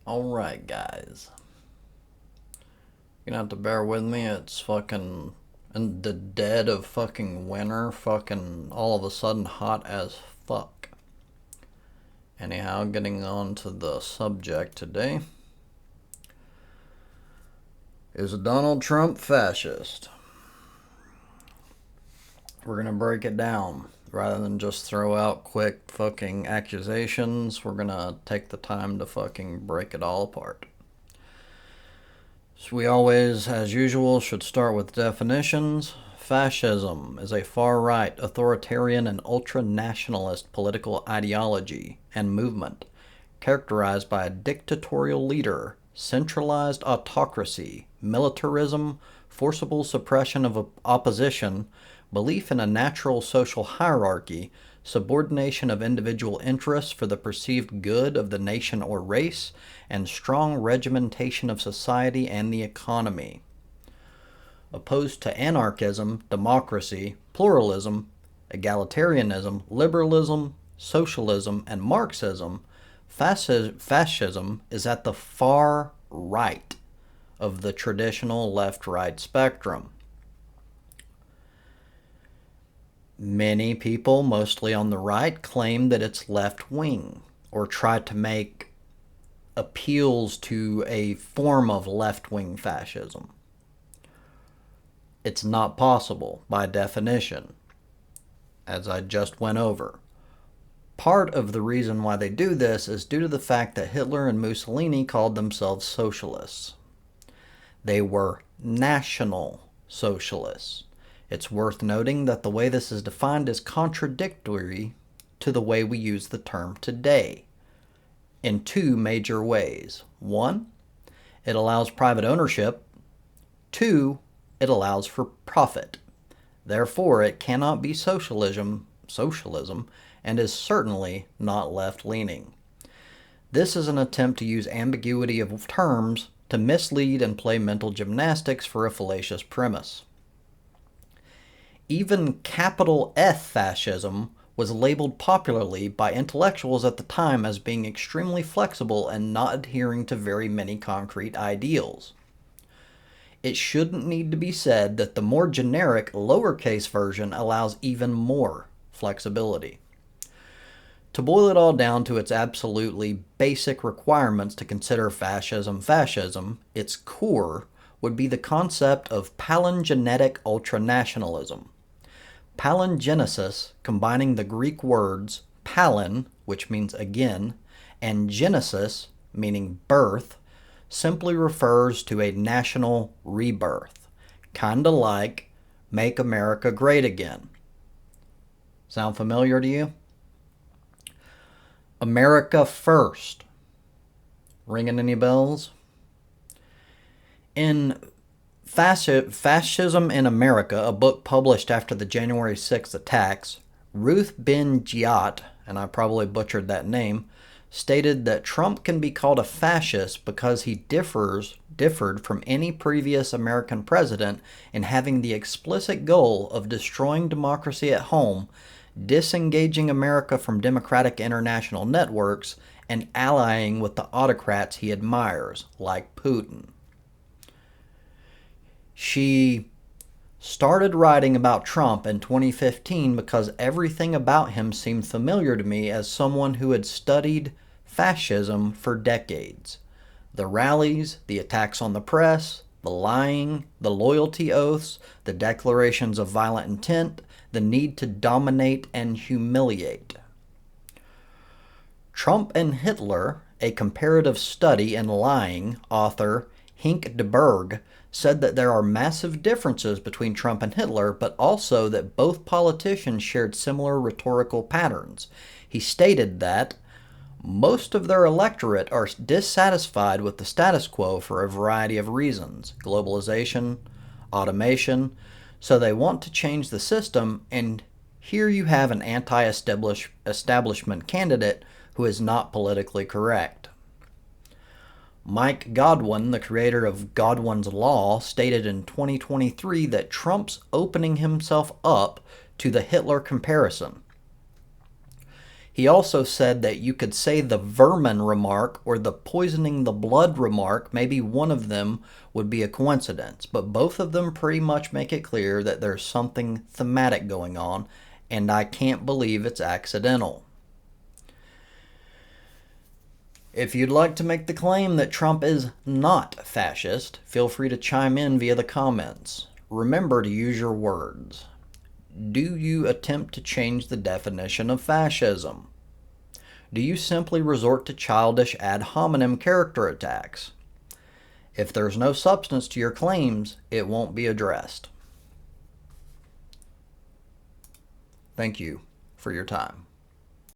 Alright, guys. You're gonna have to bear with me. It's fucking in the dead of fucking winter, fucking all of a sudden hot as fuck. Anyhow, getting on to the subject today. Is Donald Trump fascist? We're gonna break it down. Rather than just throw out quick fucking accusations, we're gonna take the time to fucking break it all apart. So we always, as usual, should start with definitions. Fascism is a far-right, authoritarian, and ultra-nationalist political ideology and movement characterized by a dictatorial leader, centralized autocracy, militarism, forcible suppression of opposition, belief in a natural social hierarchy, subordination of individual interests for the perceived good of the nation or race, and strong regimentation of society and the economy. Opposed to anarchism, democracy, pluralism, egalitarianism, liberalism, socialism, and Marxism, fascism is at the far right of the traditional left-right spectrum. Many people, mostly on the right, claim that it's left-wing or try to make appeals to a form of left-wing fascism. It's not possible by definition, as I just went over. Part of the reason why they do this is due to the fact that Hitler and Mussolini called themselves socialists. They were national socialists. It's worth noting that the way this is defined is contradictory to the way we use the term today in two major ways. One, it allows private ownership. Two, it allows for profit. Therefore, it cannot be socialism, and is certainly not left-leaning. This is an attempt to use ambiguity of terms to mislead and play mental gymnastics for a fallacious premise. Even capital F fascism was labeled popularly by intellectuals at the time as being extremely flexible and not adhering to very many concrete ideals. It shouldn't need to be said that the more generic lowercase version allows even more flexibility. To boil it all down to its absolutely basic requirements to consider fascism, its core would be the concept of palingenetic ultranationalism. Palingenesis, combining the Greek words palin, which means again, and genesis, meaning birth, simply refers to a national rebirth, kinda like Make America Great Again. Sound familiar to you? America First. Ringing any bells? In Fascism in America, a book published after the January 6th attacks, Ruth Ben-Ghiat, and I probably butchered that name, stated that Trump can be called a fascist because he differed from any previous American president in having the explicit goal of destroying democracy at home, disengaging America from democratic international networks, and allying with the autocrats he admires, like Putin. She started writing about Trump in 2015 because everything about him seemed familiar to me as someone who had studied fascism for decades. The rallies, the attacks on the press, the lying, the loyalty oaths, the declarations of violent intent, the need to dominate and humiliate. Trump and Hitler, a comparative study in lying author Henk de Berg, said that there are massive differences between Trump and Hitler, but also that both politicians shared similar rhetorical patterns. He stated that most of their electorate are dissatisfied with the status quo for a variety of reasons: globalization, automation, so they want to change the system, and here you have an anti-establishment candidate who is not politically correct. Mike Godwin, the creator of Godwin's Law, stated in 2023 that Trump's opening himself up to the Hitler comparison. He also said that you could say the vermin remark or the poisoning the blood remark, maybe one of them would be a coincidence, but both of them pretty much make it clear that there's something thematic going on, and I can't believe it's accidental. If you'd like to make the claim that Trump is not fascist, feel free to chime in via the comments. Remember to use your words. Do you attempt to change the definition of fascism? Do you simply resort to childish ad hominem character attacks? If there's no substance to your claims, it won't be addressed. Thank you for your time.